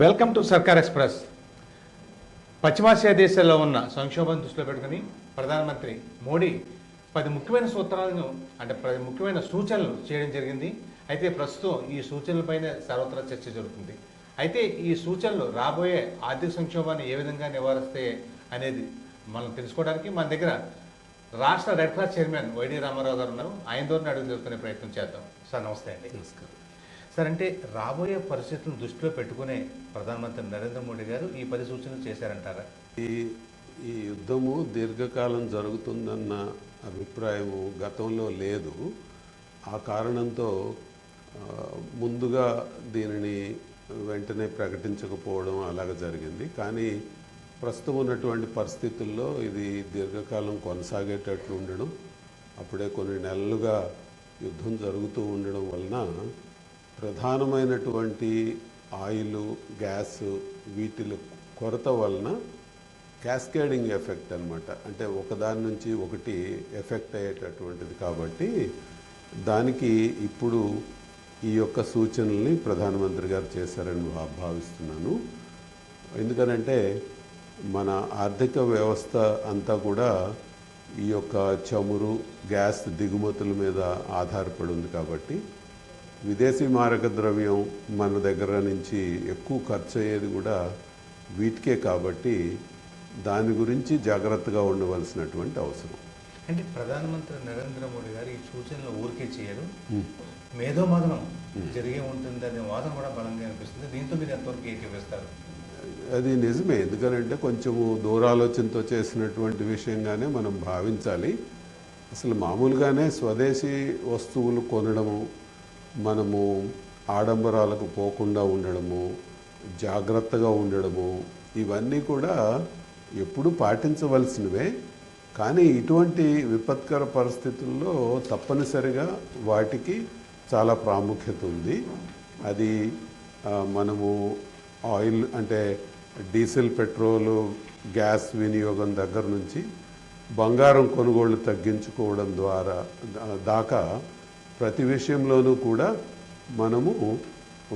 Welcome to సర్కార్ express. పశ్చిమాసియా దేశాల్లో ఉన్న సంక్షోభాన్ని దృష్టిలో పెట్టుకుని ప్రధానమంత్రి మోడీ 10 ముఖ్యమైన సూత్రాలను అంటే 10 ముఖ్యమైన సూచనలు చేయడం జరిగింది. అయితే ప్రస్తుతం ఈ సూచనలపైన సర్వత్రా చర్చ జరుగుతుంది. అయితే ఈ సూచనలు రాబోయే ఆర్థిక సంక్షోభాన్ని ఏ విధంగా నివారిస్తాయి అనేది మనం తెలుసుకోవడానికి మన దగ్గర రాష్ట్ర red cross chairman Y D Ramarao గారు ఉన్నారు. ఆయన ద్వారా అడుగు తెలుసుకునే ప్రయత్నం చేద్దాం. సార్ నమస్తే అండి. నమస్కారం సార్, అంటే రాబోయే పరిస్థితులను దృష్టిలో పెట్టుకునే ప్రధానమంత్రి నరేంద్ర మోడీ గారు ఈ 10 సూచనలు చేశారంటారా? ఈ యుద్ధము దీర్ఘకాలం జరుగుతుందన్న అభిప్రాయము గతంలో లేదు. ఆ కారణంతో ముందుగా దీనిని వెంటనే ప్రకటించకపోవడం అలాగ జరిగింది. కానీ ప్రస్తుతం ఉన్నటువంటి పరిస్థితుల్లో ఇది దీర్ఘకాలం కొనసాగేటట్లు ఉండడం, అప్పుడే కొన్ని నెలలుగా యుద్ధం జరుగుతూ ఉండడం వలన ప్రధానమైనటువంటి ఆయిల్, గ్యాస్ వీటిల కొరత వలన క్యాస్కేడింగ్ ఎఫెక్ట్ అన్నమాట. అంటే ఒకదాని నుంచి ఒకటి ఎఫెక్ట్ అయ్యేటటువంటిది. కాబట్టి దానికి ఇప్పుడు ఈ యొక్క సూచనల్ని ప్రధానమంత్రి గారు చేశారని భావిస్తున్నాను. ఎందుకనంటే మన ఆర్థిక వ్యవస్థ అంతా కూడా ఈ యొక్క చమురు, గ్యాస్ దిగుమతుల మీద ఆధారపడి ఉంది. కాబట్టి విదేశీ మారక ద్రవ్యం మన దగ్గర నుంచి ఎక్కువ ఖర్చు అయ్యేది కూడా వీటికే. కాబట్టి దాని గురించి జాగ్రత్తగా ఉండవలసినటువంటి అవసరం. అంటే ప్రధానమంత్రి నరేంద్ర మోడీ గారు ఈ సూచనలు ఊరికే చేయరు, మేధోమథనం జరిగే ఉంటుంది అనే వాదన కూడా బలంగా అనిపిస్తుంది. దీంతో మీరు ఎంతవరకు ఏకీపిస్తారు? అది నిజమే. ఎందుకంటే కొంచెము దూరాలోచనతో చేసినటువంటి విషయంగానే మనం భావించాలి. అసలు మామూలుగానే స్వదేశీ వస్తువులు కొనడము, మనము ఆడంబరాలకు పోకుండా ఉండడము, జాగ్రత్తగా ఉండడము, ఇవన్నీ కూడా ఎప్పుడు పాటించవలసినవే. కానీ ఇటువంటి విపత్కర పరిస్థితుల్లో తప్పనిసరిగా వాటికి చాలా ప్రాముఖ్యత ఉంది. అది మనము ఆయిల్ అంటే డీజిల్, పెట్రోలు, గ్యాస్ వినియోగం దగ్గర నుంచి బంగారం కొనుగోళ్లు తగ్గించుకోవడం దాకా ప్రతి విషయంలోనూ కూడా మనము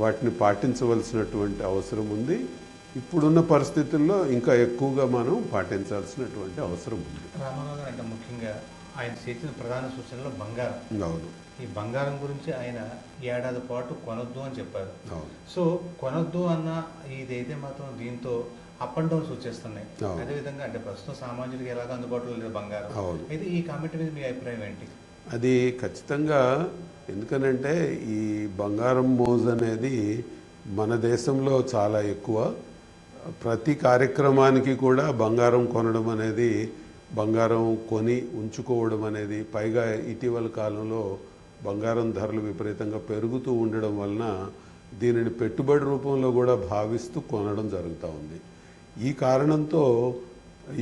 వాటిని పాటించవలసినటువంటి అవసరం ఉంది. ఇప్పుడున్న పరిస్థితుల్లో ఇంకా ఎక్కువగా మనం పాటించాల్సినటువంటి అవసరం ఉంది. రామారావు గారు అంటే ముఖ్యంగా ఆయన చేసిన ప్రధాన సూచనలో బంగారం. అవును. ఈ బంగారం గురించి ఆయన ఏడాది పాటు కొనొద్దు అని చెప్పారు. అవును. సో కొనొద్దు అన్న ఇదైతే మాత్రం దీంతో అప్ అండ్ డౌన్స్ వచ్చేస్తున్నాయి. అదేవిధంగా అంటే ప్రస్తుతం సామాన్యుడికి ఎలాగ అందుబాటులో లేదు బంగారం. అయితే ఈ కామెంట్ మీద మీ అభిప్రాయం ఏంటి? అది ఖచ్చితంగా. ఎందుకనంటే ఈ బంగారం మోజు అనేది మన దేశంలో చాలా ఎక్కువ. ప్రతి కార్యక్రమానికి కూడా బంగారం కొనడం అనేది, బంగారం కొని ఉంచుకోవడం అనేది, పైగా ఇటీవల కాలంలో బంగారం ధరలు విపరీతంగా పెరుగుతూ ఉండడం వలన దీనిని పెట్టుబడి రూపంలో కూడా భావిస్తూ కొనడం జరుగుతూ ఉంది. ఈ కారణంతో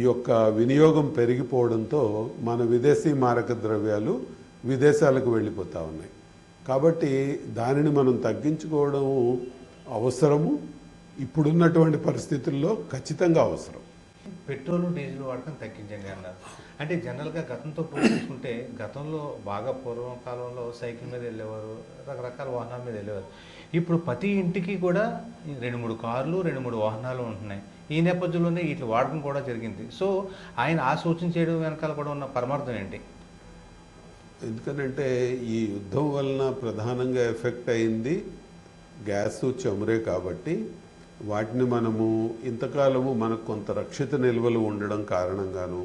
ఈ యొక్క వినియోగం పెరిగిపోవడంతో మన విదేశీ మారక ద్రవ్యాలు విదేశాలకు వెళ్ళిపోతూ ఉన్నాయి. కాబట్టి దానిని మనం తగ్గించుకోవడం అవసరము. ఇప్పుడున్నటువంటి పరిస్థితుల్లో ఖచ్చితంగా అవసరం. పెట్రోల్, డీజిల్ వాడకం తగ్గించండి అన్నారు. అంటే జనరల్గా గతంతో పోల్చుకుంటే గతంలో బాగా పూర్వకాలంలో సైకిల్ మీద వెళ్ళేవారు, రకరకాల వాహనాల మీద వెళ్ళేవారు. ఇప్పుడు ప్రతి ఇంటికి కూడా 2-3 కార్లు, 2-3 వాహనాలు ఉంటున్నాయి. ఈ నేపథ్యంలోనే వీటి వాడకం కూడా జరిగింది. సో ఆయన ఆ సూచన చేయడం వెనకాల కూడా ఉన్న పరమార్థం ఏంటి? ఎందుకంటే ఈ యుద్ధం వలన ప్రధానంగా ఎఫెక్ట్ అయింది గ్యాసు, చమురే. కాబట్టి వాటిని మనము ఇంతకాలము మనకు కొంత రక్షిత నిల్వలు ఉండడం కారణంగాను,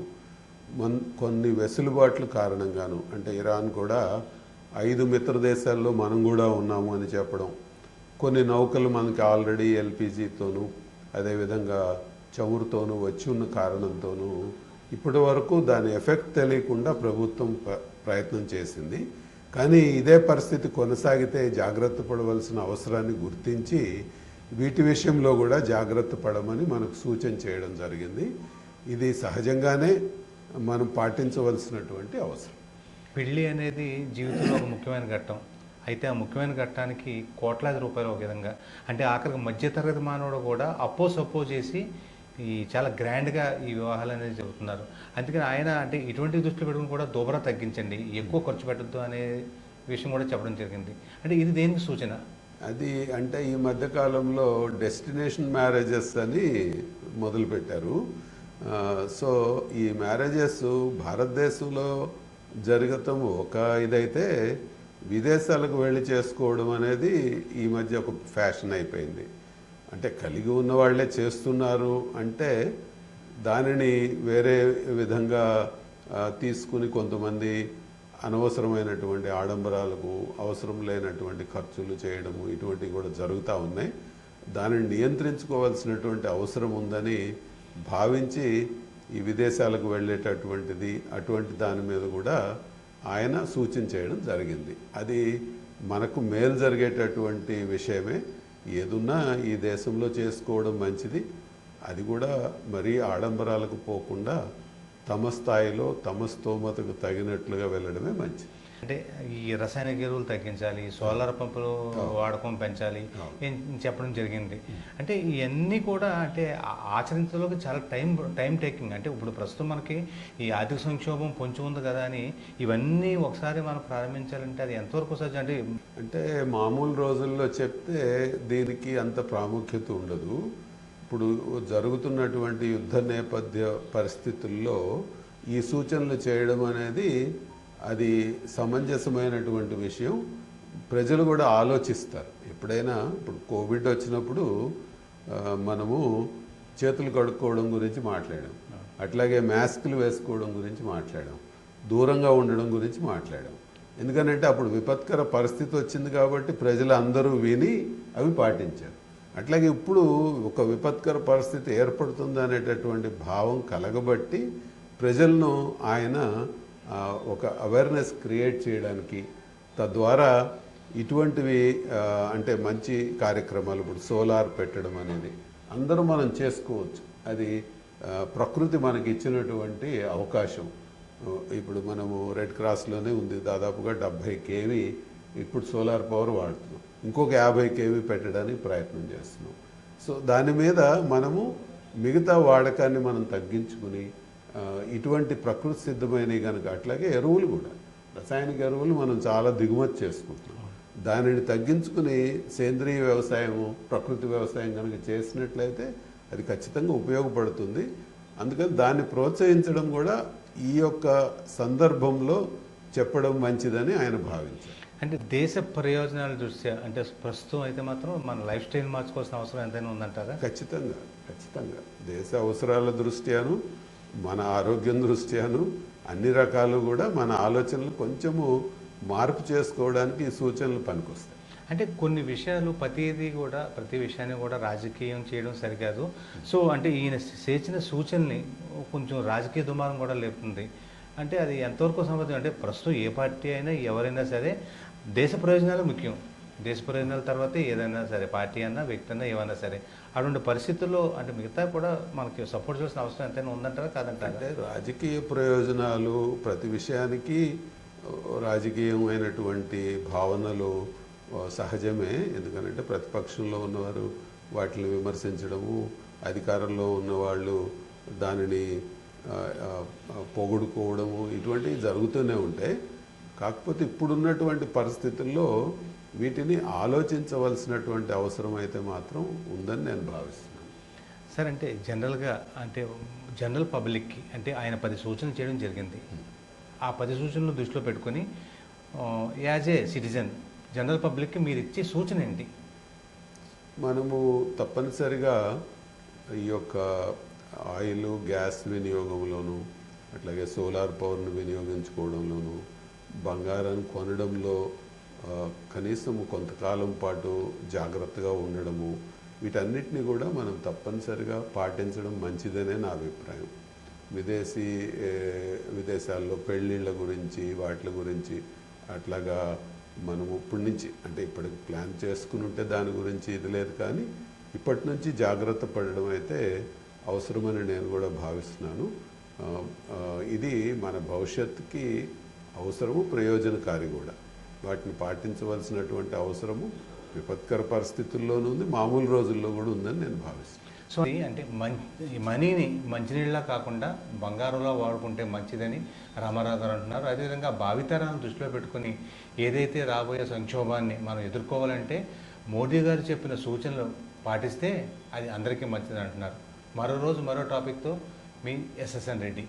కొన్ని వెసులుబాట్ల కారణంగాను, అంటే ఇరాన్ కూడా 5 మిత్ర దేశాల్లో మనం కూడా ఉన్నాము అని చెప్పడం, కొన్ని నౌకలు మనకి ఆల్రెడీ ఎల్పిజితోనూ అదేవిధంగా చమురుతోనూ వచ్చి ఉన్న కారణంతోనూ ఇప్పటి వరకు దాని ఎఫెక్ట్ తెలియకుండా ప్రభుత్వం ప్రయత్నం చేసింది. కానీ ఇదే పరిస్థితి కొనసాగితే జాగ్రత్త పడవలసిన అవసరాన్ని గుర్తించి వీటి విషయంలో కూడా జాగ్రత్త పడమని మనకు సూచన చేయడం జరిగింది. ఇది సహజంగానే మనం పాటించవలసినటువంటి అవసరం. పెళ్ళి అనేది జీవితంలో ఒక ముఖ్యమైన ఘట్టం. అయితే ఆ ముఖ్యమైన ఘట్టానికి కోట్లాది రూపాయలు ఒక విధంగా, అంటే ఆఖరికి మధ్యతరగతి మానవుడు కూడా సప్పో చేసి ఈ చాలా గ్రాండ్గా ఈ వివాహాలు అనేది జరుగుతున్నారు. అందుకని ఆయన అంటే ఇటువంటి దృష్టిలో పెట్టుకుని కూడా దూబరా తగ్గించండి, ఎక్కువ ఖర్చు పెట్టద్దు అనే విషయం కూడా చెప్పడం జరిగింది. అంటే ఇది దేనికి సూచన? అది అంటే ఈ మధ్య కాలంలో డెస్టినేషన్ మ్యారేజెస్ అని మొదలుపెట్టారు. సో ఈ మ్యారేజెస్ భారతదేశంలో జరగటం ఒక ఇదైతే, విదేశాలకు వెళ్ళి చేసుకోవడం అనేది ఈ మధ్య ఒక ఫ్యాషన్ అయిపోయింది. అంటే కలిగి ఉన్న వాళ్ళే చేస్తున్నారు అంటే దానిని వేరే విధంగా తీసుకుని కొంతమంది అనవసరమైనటువంటి ఆడంబరాలకు అవసరం లేనటువంటి ఖర్చులు చేయడము ఇటువంటివి కూడా జరుగుతూ ఉన్నాయి. దానిని నియంత్రించుకోవాల్సినటువంటి అవసరం ఉందని భావించి ఈ విదేశాలకు వెళ్ళేటటువంటిది అటువంటి దాని మీద కూడా ఆయన సూచన చేయడం జరిగింది. అది మనకు మేలు జరిగేటటువంటి విషయమే. ఏదున్నా ఈ దేశంలో చేసుకోవడం మంచిది. అది కూడా మరీ ఆడంబరాలకు పోకుండా తమ స్థాయిలో తమ స్తోమతకు తగినట్లుగా వెళ్ళడమే మంచిది. అంటే ఈ రసాయనిక ఎరువులు తగ్గించాలి, సోలార్ పంపులు వాడకం పెంచాలి చెప్పడం జరిగింది. అంటే ఇవన్నీ కూడా అంటే ఆచరించడానికి చాలా టైం టేకింగ్. అంటే ఇప్పుడు ప్రస్తుతం మనకి ఈ ఆర్థిక సంక్షోభం పొంచి ఉంది కదా అని ఇవన్నీ ఒకసారి మనం ప్రారంభించాలంటే అది ఎంతవరకు సాధ్యం? అంటే మామూలు రోజుల్లో చెప్తే దీనికి అంత ప్రాముఖ్యత ఉండదు. ఇప్పుడు జరుగుతున్నటువంటి యుద్ధ నేపథ్య పరిస్థితుల్లో ఈ సూచనలు చేయడం అనేది అది సమంజసమైనటువంటి విషయం. ప్రజలు కూడా ఆలోచిస్తారు. ఎప్పుడైనా ఇప్పుడు కోవిడ్ వచ్చినప్పుడు మనము చేతులు కడుక్కోవడం గురించి మాట్లాడాం, అట్లాగే మాస్కులు వేసుకోవడం గురించి మాట్లాడాం, దూరంగా ఉండడం గురించి మాట్లాడాం. ఎందుకనంటే అప్పుడు విపత్కర పరిస్థితి వచ్చింది కాబట్టి ప్రజలు అందరూ విని అవి పాటించారు. అట్లాగే ఇప్పుడు ఒక విపత్కర పరిస్థితి ఏర్పడుతుంది అనేటటువంటి భావం కలగబట్టి ప్రజలను ఆయన ఒక అవేర్నెస్ క్రియేట్ చేయడానికి, తద్వారా ఇటువంటివి అంటే మంచి కార్యక్రమాలు ఇప్పుడు సోలార్ పెట్టడం అనేది అందరూ మనం చేసుకోవచ్చు. అది ప్రకృతి మనకి ఇచ్చినటువంటి అవకాశం. ఇప్పుడు మనము రెడ్ క్రాస్లోనే ఉంది, దాదాపుగా 70 kV ఇప్పుడు సోలార్ పవర్ వాడుతున్నాం. ఇంకొక 50 kV పెట్టడానికి ప్రయత్నం చేస్తున్నాం. సో దాని మీద మనము మిగతా వాడకాన్ని మనం తగ్గించుకుని ఇటువంటి ప్రకృతి సిద్ధమైనవి కనుక, అట్లాగే ఎరువులు కూడా రసాయనిక ఎరువులు మనం చాలా దిగుమతి చేసుకుంటున్నాం. దానిని తగ్గించుకుని సేంద్రీయ వ్యవసాయము, ప్రకృతి వ్యవసాయం కనుక చేసినట్లయితే అది ఖచ్చితంగా ఉపయోగపడుతుంది. అందుకని దాన్ని ప్రోత్సహించడం కూడా ఈ యొక్క సందర్భంలో చెప్పడం మంచిదని ఆయన భావించారు. అంటే దేశ ప్రయోజనాల దృష్ట్యా అంటే ప్రస్తుతం అయితే మాత్రం మన లైఫ్ స్టైల్ మార్చుకోవాల్సిన అవసరం ఎంతైనా ఉందంటారా? ఖచ్చితంగా ఖచ్చితంగా దేశ అవసరాల దృష్ట్యాను, మన ఆరోగ్యం దృష్ట్యాను అన్ని రకాలు కూడా మన ఆలోచనలు కొంచెము మార్పు చేసుకోవడానికి ఈ సూచనలు పనికొస్తాయి. అంటే కొన్ని విషయాలు ప్రతి విషయాన్ని కూడా రాజకీయం చేయడం సరికాదు. సో అంటే ఈయన చేసిన సూచనని కొంచెం రాజకీయ దుమారం కూడా లేపుతుంది. అంటే అది ఎంతవరకు సంబంధం? అంటే ప్రస్తుతం ఏ పార్టీ అయినా ఎవరైనా సరే దేశ ప్రయోజనాలు ముఖ్యం. దేశ ప్రయోజనాల తర్వాత ఏదైనా సరే, పార్టీ అన్నా వ్యక్తి అన్నా ఏమైనా సరే, అటువంటి పరిస్థితుల్లో అంటే మిగతా కూడా మనకి సపోర్ట్ చేయాల్సిన అవసరం ఎంతైనా ఉందంటారా కాదంటారా? అంటే రాజకీయ ప్రయోజనాలు ప్రతి విషయానికి రాజకీయమైనటువంటి భావనలు సహజమే. ఎందుకంటే ప్రతిపక్షంలో ఉన్నవారు వాటిని విమర్శించడము, అధికారంలో ఉన్నవాళ్ళు దానిని పొగుడుకోవడము ఇటువంటివి జరుగుతూనే ఉంటాయి. కాకపోతే ఇప్పుడున్నటువంటి పరిస్థితుల్లో వీటిని ఆలోచించవలసినటువంటి అవసరం అయితే మాత్రం ఉందని నేను భావిస్తున్నాను. సార్ అంటే జనరల్గా అంటే జనరల్ పబ్లిక్కి అంటే ఆయన 10 సూచనలు చేయడం జరిగింది. ఆ 10 సూచనలు దృష్టిలో పెట్టుకొని యాజ్ ఏ సిటిజన్ జనరల్ పబ్లిక్కి మీరు ఇచ్చే సూచన ఏంటి? మనము తప్పనిసరిగా ఈ యొక్క ఆయిల్, గ్యాస్ వినియోగంలోనూ, అట్లాగే సోలార్ పవర్ను వినియోగించుకోవడంలోనూ, బంగారాన్ని కొనడంలో కనీసం కొంతకాలం పాటు జాగ్రత్తగా ఉండడము, వీటన్నిటిని కూడా మనం తప్పనిసరిగా పాటించడం మంచిదనే నా అభిప్రాయం. విదేశాల్లో పెళ్ళిళ్ళ గురించి వాటి గురించి అట్లాగా మనం ఇప్పటి నుంచి అంటే ఇప్పటికి ప్లాన్ చేసుకుని ఉంటే దాని గురించి ఇది లేదు, కానీ ఇప్పటి నుంచి జాగ్రత్త పడడం అయితే అవసరమని నేను కూడా భావిస్తున్నాను. ఇది మన భవిష్యత్తుకి అవసరము, ప్రయోజనకారి కూడా. వాటిని పాటించవలసినటువంటి అవసరము విపత్కర పరిస్థితుల్లోనూ ఉంది, మామూలు రోజుల్లో కూడా ఉందని నేను భావిస్తున్నాను. సో అంటే మనీని మంచినీళ్ళ కాకుండా బంగారంలో వాడుకుంటే మంచిదని రామారావు గారు అంటున్నారు. అదేవిధంగా భావితరాలను దృష్టిలో పెట్టుకుని ఏదైతే రాబోయే సంక్షోభాన్ని మనం ఎదుర్కోవాలంటే మోడీ గారు చెప్పిన సూచనలు పాటిస్తే అది అందరికీ మంచిది అంటున్నారు. మరో రోజు మరో టాపిక్తో మీ ఎస్ఎస్ఎన్ రెడ్డి.